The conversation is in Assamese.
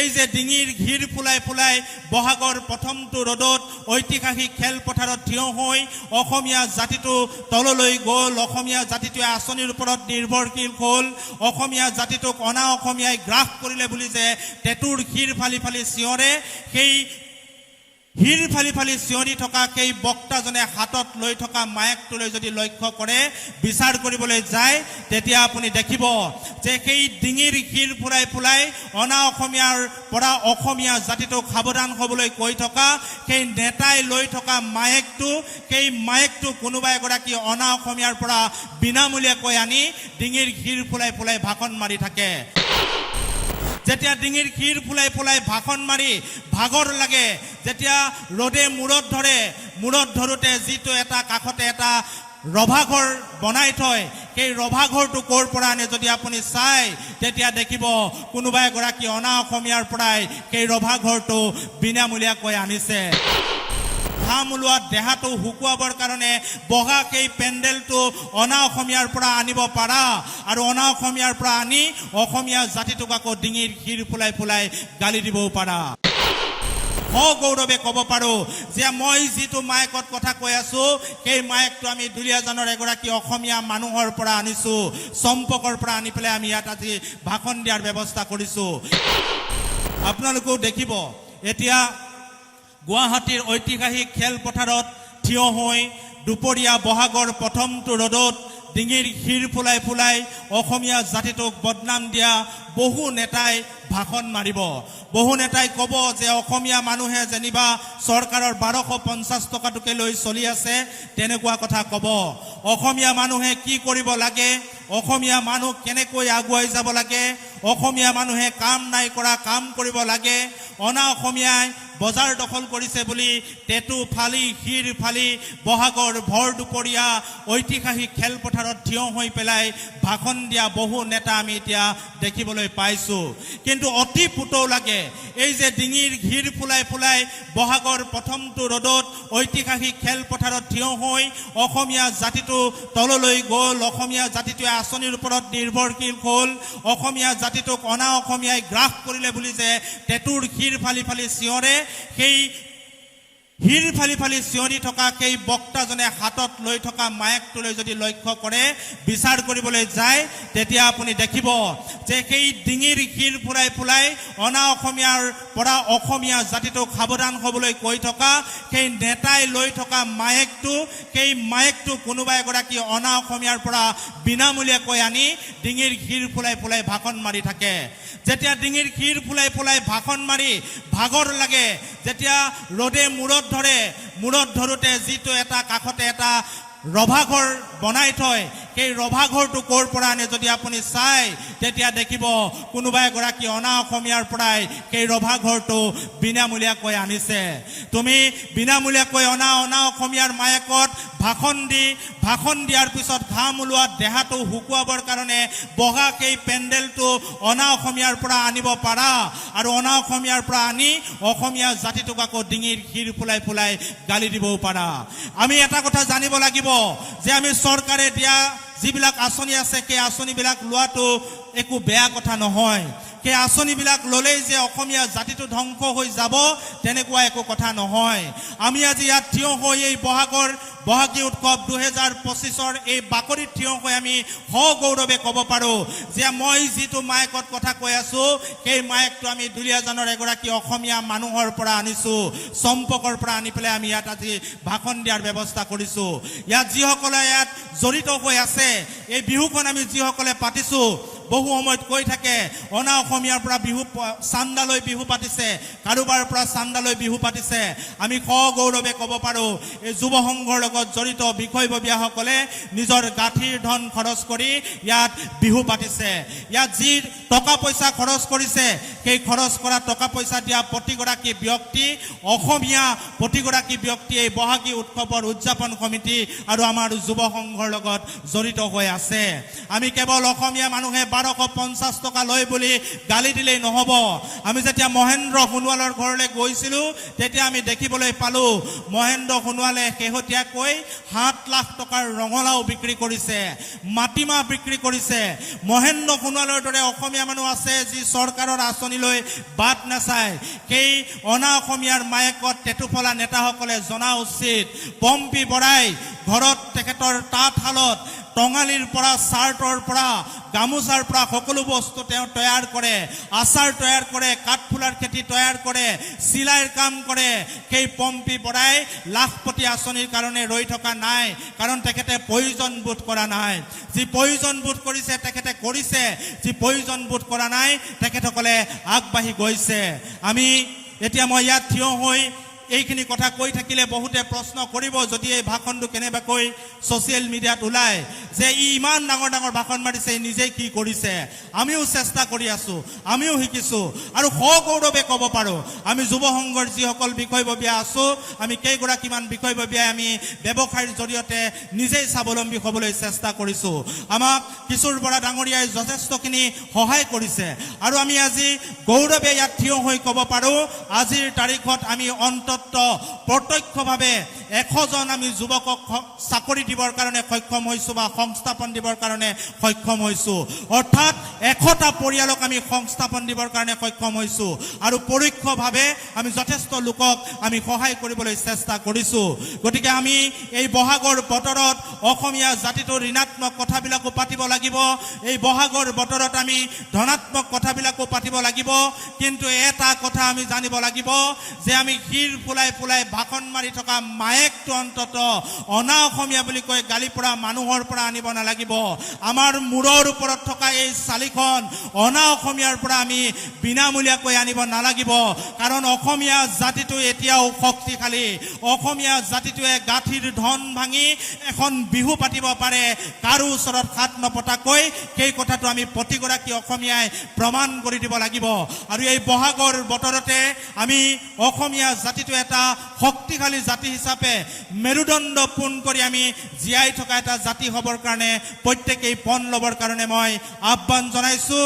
এই যে ডিঙিৰ ঘিৰ ফুলাই ফুলাই বহাগৰ প্ৰথমটো ৰ'দত ঐতিহাসিক খেলপথাৰত থিয় হৈ অসমীয়া জাতিটো তললৈ গ'ল, অসমীয়া জাতিটোৱে আঁচনিৰ ওপৰত নিৰ্ভৰশীল হ'ল, অসমীয়া জাতিটোক অনা অসমীয়াই গ্ৰাস কৰিলে বুলি যে টেটুৰ শিৰ ফালি ফালি চিঞৰে, সেই হিৰ ফালি ফালি চিঞৰি থকা সেই বক্তাজনে হাতত লৈ থকা মাইকটোলৈ যদি লক্ষ্য কৰে, বিচাৰ কৰিবলৈ যায়, তেতিয়া আপুনি দেখিব যে সেই ডিঙিৰ শিৰ ফুৰাই ফুলাই অনা অসমীয়াৰ পৰা অসমীয়া জাতিটোক সাৱধান হ'বলৈ কৈ থকা সেই নেতাই লৈ থকা মাইকটো, সেই মাইকটো কোনোবা এগৰাকী অনা অসমীয়াৰ পৰা বিনামূলীয়াকৈ আনি ডিঙিৰ শিৰ ফুলাই ফুলাই ভাষণ মাৰি থাকে। যেতিয়া ডিঙিৰ শিৰ ফুলাই ফুলাই ভাষণ মাৰি ভাগৰ লাগে, যেতিয়া ৰ'দে মূৰত ধৰে, মূৰত ধৰোতে যিটো এটা কাষতে এটা ৰভাঘৰ বনাই থয়, সেই ৰভাঘৰটো ক'ৰ পৰা আনে যদি আপুনি চাই, তেতিয়া দেখিব কোনোবা এগৰাকী অনা অসমীয়াৰ পৰাই সেই ৰভাঘৰটো বিনামূলীয়াকৈ আনিছে। ঘাম ওলোৱা দেহাটো শুকুৱাবৰ কাৰণে বহা সেই পেণ্ডেলটো অনা অসমীয়াৰ পৰা আনিব পাৰা, আৰু অনা অসমীয়াৰ পৰা আনি অসমীয়া জাতিটোক আকৌ ডিঙিৰ শিৰ ফুলাই ফুলাই গালি দিবও পাৰা। সগৌৰৱে ক'ব পাৰোঁ যে মই যিটো মাইকত কথা কৈ আছোঁ, সেই মাইকটো আমি দুলীয়াজানৰ এগৰাকী অসমীয়া মানুহৰ পৰা আনিছোঁ, চম্পকৰ পৰা আনি পেলাই আমি ইয়াত আজি ভাষণ দিয়াৰ ব্যৱস্থা কৰিছোঁ। আপোনালোকেও দেখিব এতিয়া গুৱাহাটীৰ ঐতিহাসিক খেলপথাৰত থিয় হৈ দুপৰীয়া বহাগৰ প্ৰথমটো ৰ'দত ডিঙিৰ শিৰ ফুলাই ফুলাই অসমীয়া জাতিটোক বদনাম দিয়া বহু নেতাই ভাষণ মাৰিব। বহু নেতাই ক'ব যে অসমীয়া মানুহে যেনিবা চৰকাৰৰ 1250 টকাটোকে লৈ চলি আছে, তেনেকুৱা কথা ক'ব। অসমীয়া মানুহে কি কৰিব লাগে, অসমীয়া মানুহ কেনেকৈ আগুৱাই যাব লাগে, অসমীয়া মানুহে কাম নাই কৰা কাম কৰিব লাগে, অনা অসমীয়াই বজাৰ দখল কৰিছে বুলি টেটু ফালি শিৰ ফালি বহাগৰ ভৰ দুপৰীয়া ঐতিহাসিক খেলপথাৰত থিয় হৈ পেলাই ভাষণ দিয়া বহু নেতা আমি এতিয়া দেখিবলৈ পাইছোঁ। কিন্তু অতি পুতৌ লাগে, এই যে ডিঙিৰ ঘিৰ ফুলাই ফুলাই বহাগৰ প্ৰথমটো ৰ'দত ঐতিহাসিক খেলপথাৰত থিয় হৈ অসমীয়া জাতিটো তললৈ গ'ল, অসমীয়া জাতিটোৱে আঁচনিৰ ওপৰত নিৰ্ভৰশীল হ'ল, অসমীয়া জাতিটোক অনা অসমীয়াই গ্ৰাস কৰিলে বুলি যে টেটুৰ শিৰ ফালি ফালি চিঞৰে, সেই হিৰ ফালি ফালি চিঞৰি থকা সেই বক্তাজনে হাতত লৈ থকা মাইকটোলৈ যদি লক্ষ্য কৰে, বিচাৰ কৰিবলৈ যায়, তেতিয়া আপুনি দেখিব যে সেই ডিঙিৰ শিৰ ফুৰাই ফুলাই অনা অসমীয়াৰ পৰা অসমীয়া জাতিটোক সাৱধান হ'বলৈ কৈ থকা সেই নেতাই লৈ থকা মাইকটো, সেই মাইকটো কোনোবা এগৰাকী অনা অসমীয়াৰ পৰা বিনামূলীয়াকৈ আনি ডিঙিৰ শিৰ ফুলাই ফুলাই ভাষণ মাৰি থাকে। যেতিয়া ডিঙিৰ শিৰ ফুলাই ফুলাই ভাষণ মাৰি ভাগৰ লাগে, যেতিয়া ৰ'দে মূৰত ধৰে, মূৰত ধৰোতে যিটো এটা কাষতে এটা ৰভাঘৰ বনাই থয়, সেই ৰভাঘৰটো ক'ৰ পৰা আনে যদি আপুনি চাই, তেতিয়া দেখিব কোনোবা এগৰাকী অনা অসমীয়াৰ পৰাই সেই ৰভাঘৰটো বিনামূলীয়াকৈ আনিছে। তুমি বিনামূলীয়াকৈ অনা অসমীয়াৰ মাইকত ভাষণ দিয়াৰ পিছত ঘাম ওলোৱা দেহাটো শুকুৱাবৰ কাৰণে বহা সেই পেণ্ডেলটো অনা অসমীয়াৰ পৰা আনিব পাৰা, আৰু অনা অসমীয়াৰ পৰা আনি অসমীয়া জাতিটোক আকৌ ডিঙিৰ শিৰ ফুলাই ফুলাই গালি দিবও পাৰা। আমি এটা কথা জানিব লাগিব যে আমি চৰকাৰে দিয়া যিবিলাক আঁচনি আছে, সেই আঁচনিবিলাক লোৱাটো একো বেয়া কথা নহয়। সেই আঁচনিবিলাক ল'লেই যে অসমীয়া জাতিটো ধ্বংস হৈ যাব, তেনেকুৱা একো কথা নহয়। আমি আজি ইয়াত থিয় হৈ এই বহাগী উৎসৱ 2025 এই বাকৰিত থিয় হৈ আমি সগৌৰৱে ক'ব পাৰোঁ যে মই যিটো মাইকত কথা কৈ আছোঁ, সেই মাইকটো আমি দুলীয়াজানৰ এগৰাকী অসমীয়া মানুহৰ পৰা আনিছোঁ, চম্পকৰ পৰা আনি পেলাই আমি ইয়াত আজি ভাষণ দিয়াৰ ব্যৱস্থা কৰিছোঁ। ইয়াত যিসকলে ইয়াত জড়িত হৈ আছে, এই বিহুখন আমি যিসকলে পাতিছোঁ, বহু সময়ত কৈ থাকে অনা অসমীয়াৰ পৰা বিহু চান্দালৈ বিহু পাতিছে, কাৰোবাৰ পৰা চান্দালৈ বিহু পাতিছে। আমি সগৌৰৱে ক'ব পাৰোঁ এই যুৱ সংঘৰ লগত জড়িত বিষয়ববীয়াসকলে নিজৰ গাঁঠিৰ ধন খৰচ কৰি ইয়াত বিহু পাতিছে। ইয়াত যি টকা পইচা খৰচ কৰিছে, সেই খৰচ কৰা টকা পইচা দিয়া প্ৰতিগৰাকী ব্যক্তি অসমীয়া, প্ৰতিগৰাকী ব্যক্তি এই বহাগী উৎসৱৰ উদযাপন সমিতি আৰু আমাৰ যুৱ সংঘৰ লগত জড়িত হৈ আছে। আমি কেৱল অসমীয়া মানুহে 1250 টকা লয় বুলি গালি দিলেই নহব আমি যেতিয়া মহেন্দ্ৰ সোণোৱালৰ ঘৰলৈ গৈছিলো তেতিয়া আমি দেখিবলৈ পালো মহেন্দ্ৰ সোণোৱালে শেহতীয়াকৈ 7 লাখ টকাৰ ৰঙলাও বিক্ৰী কৰিছে মাটিমাহ বিক্ৰী কৰিছে মহেন্দ্ৰ সোণোৱালৰ দৰে অসমীয়া মানুহ আছে যি চৰকাৰৰ আঁচনিলৈ বাদ নাচায় সেই অনা অসমীয়াৰ মায়েকত টেটুফলা নেতাসকলে জনা উচিত পম্পী বৰাই ঘৰত তেখেতৰ তাঁতশালত টঙালিৰ পৰা চাৰ্টৰ পৰা গামোচাৰ পৰা সকলো বস্তু তেওঁ তৈয়াৰ কৰে আচাৰ তৈয়াৰ কৰে কাঠফুলাৰ খেতি তৈয়াৰ কৰে চিলাইৰ কাম কৰে সেই পম্পী বৰাই লাখপতি আঁচনিৰ কাৰণে ৰৈ থকা নাই কাৰণ তেখেতে প্ৰয়োজন বোধ কৰা নাই যি প্ৰয়োজন বোধ কৰিছে তেখেতে কৰিছে যি প্ৰয়োজন বোধ কৰা নাই তেখেতসকলে আগবাঢ়ি গৈছে আমি এতিয়া মই ইয়াত থিয় হৈ এইখিনি কথা কৈ থাকিলে বহুতে প্ৰশ্ন কৰিব যদি এই ভাষণটো কেনেবাকৈ সোশ্যাল মিডিয়াত ওলায় যে ইমান ডাঙৰ ডাঙৰ ভাষণ মাৰিছে নিজে কি কৰিছে আমিও চেষ্টা কৰি আছো আমিও শিকিছো আৰু সগৌৰৱে ক'ব পাৰো আমি যুৱ সংঘৰ যিসকল বিষয়ববীয়া আছো আমি কেইগৰাকীমান বিষয়ববীয়াই আমি ব্যৱসায়ৰ জৰিয়তে নিজেই স্বাৱলম্বী হ'বলৈ চেষ্টা কৰিছো আমাক কিশোৰ বৰা ডাঙৰীয়াই যথেষ্টখিনি সহায় কৰিছে আৰু আমি আজি গৌৰৱে ইয়াত থিয় হৈ ক'ব পাৰো আজিৰ তাৰিখত আমি প্ৰত্যক্ষভাৱে 100 জন আমি যুৱকক চাকৰি দিবৰ কাৰণে সক্ষম হৈছো বা সংস্থাপন দিবৰ কাৰণে সক্ষম হৈছো অৰ্থাৎ 100টা পৰিয়ালক আমি সংস্থাপন দিবৰ কাৰণে সক্ষম হৈছো আৰু পৰোক্ষভাৱে আমি যথেষ্ট লোকক আমি সহায় কৰিবলৈ চেষ্টা কৰিছো গতিকে আমি এই বহাগৰ বতৰত অসমীয়া জাতিটোৰ ঋণাত্মক কথাবিলাকো পাতিব লাগিব এই বহাগৰ বতৰত আমি ধনাত্মক কথাবিলাকো পাতিব লাগিব কিন্তু এটা কথা আমি জানিব লাগিব যে আমি হিৰ ফুলাই ফুলাই ভাষণ মাৰি থকা মায়েকটো অন্তত অনা অসমীয়া বুলি কৈ গালি পৰা মানুহৰ পৰা আনিব নালাগিব আমাৰ মূৰৰ ওপৰত থকা এই চালিখন অনা অসমীয়াৰ পৰা আমি বিনামূলীয়াকৈ আনিব নালাগিব কাৰণ অসমীয়া জাতিটো এতিয়াও শক্তিশালী অসমীয়া জাতিটোৱে গাঁঠিৰ ধন ভাঙি এখন বিহু পাতিব পাৰে কাৰো ওচৰত হাত নপতাকৈ সেই কথাটো আমি প্ৰতিগৰাকী অসমীয়াই প্ৰমাণ কৰি দিব লাগিব আৰু এই বহাগৰ বতৰতে আমি অসমীয়া জাতিটো এটা শক্তিশালী জাতি হিচাপে মেৰুদণ্ড পোন কৰি আমি জীয়াই থকা এটা জাতি হ'বৰ কাৰণে প্ৰত্যেকেই পণ ল'বৰ কাৰণে মই আহ্বান জনাইছো